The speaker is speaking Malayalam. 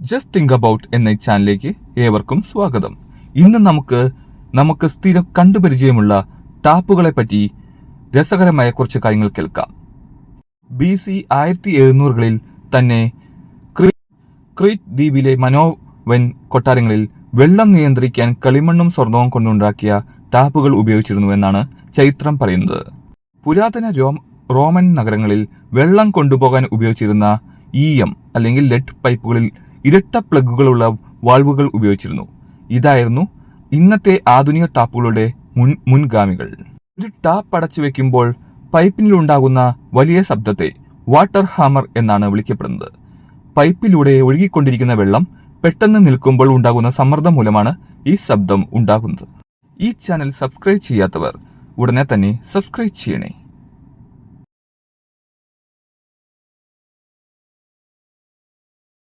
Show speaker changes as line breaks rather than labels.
ജസ്റ്റ് തിങ്ക് അബൌട്ട് എന്ന ഈ ചാനലിലേക്ക് ഏവർക്കും സ്വാഗതം. ഇന്ന് നമുക്ക് സ്ഥിരം കണ്ടുപരിചയമുള്ള ടാപ്പുകളെ പറ്റി രസകരമായ കുറച്ച് കാര്യങ്ങൾ കേൾക്കാം. BC 1700-കളിൽ തന്നെ ക്രീറ്റ് ദ്വീപിലെ മനോവൻ കൊട്ടാരങ്ങളിൽ വെള്ളം നിയന്ത്രിക്കാൻ കളിമണ്ണും സ്വർണവും കൊണ്ടുണ്ടാക്കിയ ടാപ്പുകൾ ഉപയോഗിച്ചിരുന്നു എന്നാണ് ചരിത്രം പറയുന്നത്. പുരാതന റോമൻ നഗരങ്ങളിൽ വെള്ളം കൊണ്ടുപോകാൻ ഉപയോഗിച്ചിരുന്ന EM അല്ലെങ്കിൽ ലെഡ് പൈപ്പുകളിൽ ഇരട്ട പ്ലഗുകളുള്ള വാൾവുകൾ ഉപയോഗിച്ചിരുന്നു. ഇതായിരുന്നു ഇന്നത്തെ ആധുനിക ടാപ്പുകളുടെ മുൻഗാമികൾ. ഒരു ടാപ്പ് അടച്ചു വെക്കുമ്പോൾ പൈപ്പിനുണ്ടാകുന്ന വലിയ ശബ്ദത്തെ വാട്ടർ ഹാമർ എന്നാണ് വിളിക്കപ്പെടുന്നത്. പൈപ്പിലൂടെ ഒഴുകിക്കൊണ്ടിരിക്കുന്ന വെള്ളം പെട്ടെന്ന് നിൽക്കുമ്പോൾ ഉണ്ടാകുന്ന സമ്മർദ്ദം മൂലമാണ് ഈ ശബ്ദം ഉണ്ടാകുന്നത്. ഈ ചാനൽ സബ്സ്ക്രൈബ് ചെയ്യാത്തവർ ഉടനെ തന്നെ സബ്സ്ക്രൈബ് ചെയ്യണേ.